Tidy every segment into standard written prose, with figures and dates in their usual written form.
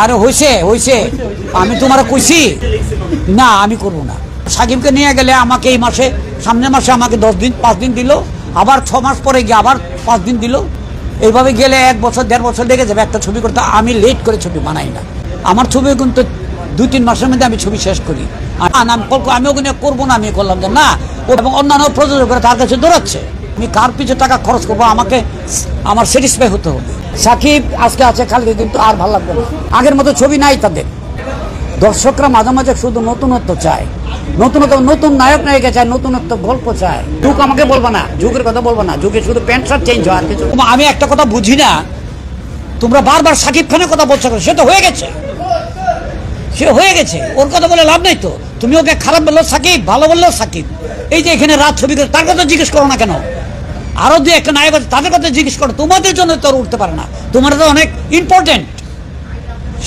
আরে হইছে হইছে আমি তোমার কইছি না আমি করব না। সাকিবকে নিয়ে গেলে আমাকে এই মাসে সামনের মাসে আমাকে 10 দিন 5 দিন দিল, আবার 6 মাস পরে গিয়ে আবার 5 দিন দিল। এইভাবে গেলে 1 বছর 1.5 বছর লেগে যাবে একটা ছবি করতে। আমি লেট করে ছবি বানাই না, আমার ছবি কিন্তু 2-3 মাসের মধ্যে আমি ছবি শেষ করি। আমি ওখানে করবো না, আমি করলাম যে না, এবং অন্যান্য প্রযোজকরা তার কাছে দৌড়াচ্ছে। আমি কার পিছনে টাকা খরচ করবো, আমাকে আমার স্যাটিসফাই হতে হবে। সাকিব আজকে আছে, কালকে কিন্তু আর ভালো লাগবে না। আগের মতো ছবি নাই তাদের। দর্শকরা মাঝে মাঝে শুধু নতুনত্ব চায়, নতুনত্ব, নতুন নায়ক নায়িকা চায়, নতুনত্ব গল্প চায়। যুগ আমাকে বলবো না, যুগের কথা বলবো না, যুগে শুধু প্যান্ট শার্ট চেঞ্জ হয় আর কিছু। আমি একটা কথা বুঝি না, তোমরা বারবার সাকিব খানের কথা বলছো, সে তো হয়ে গেছে, সে হয়ে গেছে, ওর কথা বলে লাভ নাই তো। তুমি ওকে খারাপ বললো সাকিব, ভালো বললো সাকিব। এই যে এখানে রাত ছবি করে তার কথা জিজ্ঞেস করো না কেন? আরো যে একটা নায়ক আছে তাদের কথা জিজ্ঞেস করো। তোমাদের জন্য তো উঠতে পারে না, তোমরা তো অনেক ইম্পর্টেন্ট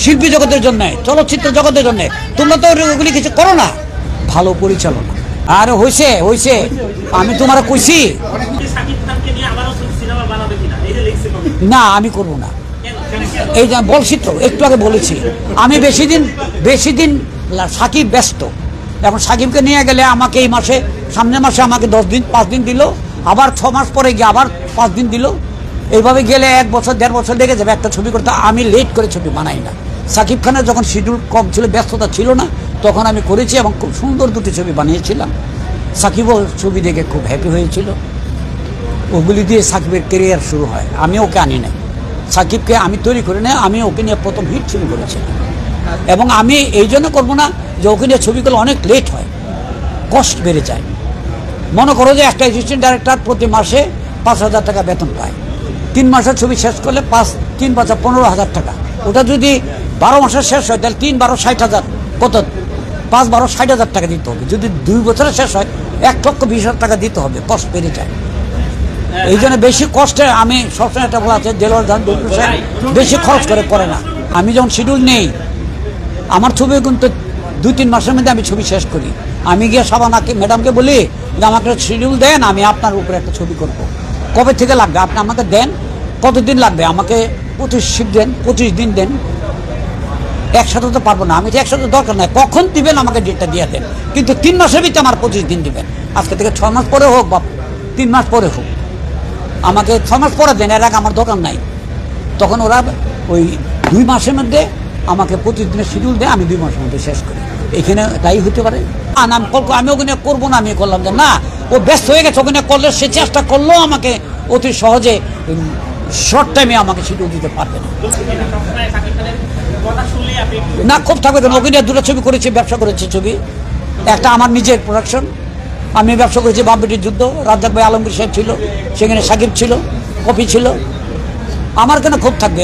শিল্পী জগতের জন্য, চলচ্চিত্র জগতের জন্য। তোমরা তো ওগুলি কিছু করো না। ভালো পরিচালনা আর হয়েছে হয়েছে আমি তোমার কইছি না, আমি করব না। এই যে বলছি তো, একটু আগে বলেছি, আমি বেশি দিন সাকিব ব্যস্ত। এখন সাকিবকে নিয়ে গেলে আমাকে এই মাসে সামনের মাসে আমাকে 10 দিন 5 দিন দিল, আবার 6 মাস পরে গিয়ে আবার 5 দিন দিল। এইভাবে গেলে 1 বছর 1.5 বছর লেগে যাবে একটা ছবি করতে। আমি লেট করে ছবি বানাই না। সাকিব খানের যখন শিডিউল কম ছিল, ব্যস্ততা ছিল না, তখন আমি করেছি এবং খুব সুন্দর 2টি ছবি বানিয়েছিলাম। সাকিবও ছবি দেখে খুব হ্যাপি হয়েছিল। ওগুলি দিয়ে সাকিবের কেরিয়ার শুরু হয়। আমি ওকে আনি নাই, সাকিবকে আমি তৈরি করি না, আমি ওকে নিয়ে প্রথম হিট ছবি করেছিলাম। এবং আমি এই জন্য করবো না যে ওকে নিয়ে ছবিগুলো অনেক লেট হয়, কষ্ট বেড়ে যায়। মনে করো যে একটা অ্যাসিস্ট্যান্ট ডাইরেক্টর প্রতি মাসে 5,000 টাকা বেতন পায়। 3 মাসের ছবি শেষ করলে 3 15,000 টাকা। ওটা যদি 12 মাসের শেষ হয় তাহলে 3 12 60,000, কত 5 12 60,000 টাকা দিতে হবে। যদি 2 বছরের শেষ হয় 1,20,000 টাকা দিতে হবে। কষ্ট বেড়ে যায়। এই জন্য বেশি কষ্টে আমি সবসময় একটা বলা আছে, দেলোয়ার খান বেশি খরচ করে না। আমি যখন শিডিউল নেই, আমার ছবি কিন্তু 2-3 মাসের মধ্যে আমি ছবি শেষ করি। আমি গিয়ে সাবানাকে ম্যাডামকে বলি যে আমাকে শিডিউল দেন, আমি আপনার উপরে একটা ছবি করব। কবে থেকে লাগবে আপনি আমাকে দেন, কতদিন লাগবে আমাকে 25 শিফট দেন, 25 দিন দেন। একসাথে তো পারবো না, আমি তো একসাথে দরকার নাই, কখন দিবেন আমাকে ডেটটা দিয়ে দেন, কিন্তু 3 মাসের ভিতরে আমার 25 দিন দিবেন। আজকে থেকে 6 মাস পরে হোক বা 3 মাস পরে হোক, আমাকে 6 মাস পরে দেন, এর আগে আমার দরকার নাই। তখন ওরা ওই 2 মাসের মধ্যে আমাকে 25 দিনের শিডিউল দেয়, আমি 2 মাসের মধ্যে শেষ করি। এখানে তাই হতে পারে। আমি ওখানে করবো না, আমি করলাম যে না, ও ব্যস্ত হয়ে গেছে, ওখানে করলে সে চেষ্টা করলেও আমাকে অতি সহজে শর্ট টাইমে আমাকে শিডিউল দিতে পারবে না। না, খুব থাকবে কেন, ওখানে 2টা ছবি করেছি, ব্যবসা করেছি ছবি। একটা আমার নিজের প্রোডাকশন, আমি ব্যবসা করেছি বামবেটির যুদ্ধ, রাজ্জাক ভাই আলমগীর সাহেব ছিল সেখানে, সাকিব ছিল, কপি ছিল। আমার কেন খুব থাকবে?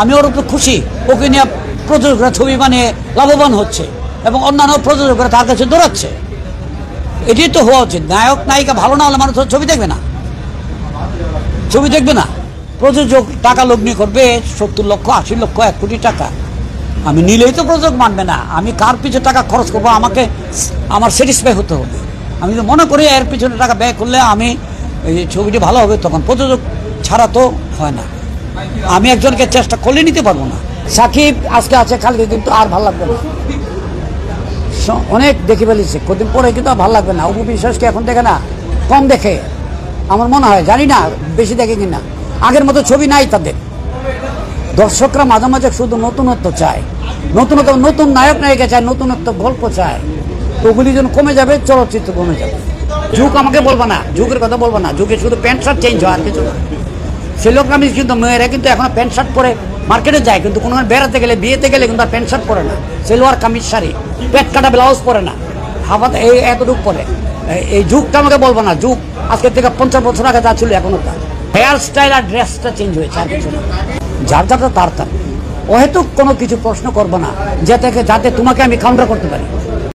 আমি ওর উপর খুশি, ওকে নিয়ে প্রযোজকরা ছবি বানিয়ে লাভবান হচ্ছে এবং অন্যান্য প্রযোজকরা তার কাছে দৌড়াচ্ছে। এটাই তো হওয়া উচিত। নায়ক নায়িকা ভালো না হলে মানুষ ছবি দেখবে না, ছবি দেখবে না। প্রযোজক টাকা লগ্নি করবে 70 লক্ষ 80 লক্ষ 1 কোটি টাকা, আমি নিলেই তো প্রযোজক মানবে না। আমি কার পিছনে টাকা খরচ করবো, আমাকে আমার স্যাটিসফাই হতে হবে। আমি তো মনে করি এর পিছনে টাকা ব্যয় করলে আমি এই ছবিটি ভালো হবে, তখন প্রযোজক ছাড়া তো হয় না। আমি একজনকে চেষ্টা করলে নিতে পারবো না। সাকিব আজকে আছে, কালকে কিন্তু আর ভালো লাগবে না। অনেক দেখে ফেলেছে, কদিন পরে কিন্তু আর ভালো লাগবে না। অপু বিশ্বাসকে এখন দেখে না, কম দেখে আমার মনে হয়, জানি না বেশি দেখে কিনা। আগের মতো ছবি নাই তাদের। দর্শকরা মাঝে মাঝে শুধু নতুনত্ব চায়, নতুনত্ব, নতুন নায়ক নায়িকা চায়, নতুনত্ব গল্প চায়। ওগুলি যেন কমে যাবে, চলচ্চিত্র কমে যাবে। যুগ আমাকে বলবো না, যুগের কথা বলবো না, যুগে শুধু প্যান্ট শার্ট চেঞ্জ হয় আর কিছু না। সে লোক আমি কিন্তু, মেয়েরা কিন্তু এখন প্যান্ট শার্ট পরে মার্কেটে যায়, কিন্তু কোনো বেড়াতে গেলে, বিয়েতে গেলে কিন্তু আর প্যান্ট শার্ট পরে না, সেলোয়ার কামিজ শাড়ি, পেট কাটা ব্লাউজ পরে না, হাফাতে এই এতটুকু পরে। এই যুগটা আমাকে বলবো না। যুগ আজকের থেকে 50 বছর আগে যা ছিল এখনো তা। হেয়ার স্টাইল আর ড্রেসটা চেঞ্জ হয়েছে আর কিছু না। যার যারটা তার। অহেতুক কোনো কিছু প্রশ্ন করবো না, যাতে তোমাকে আমি কাউন্টার করতে পারি।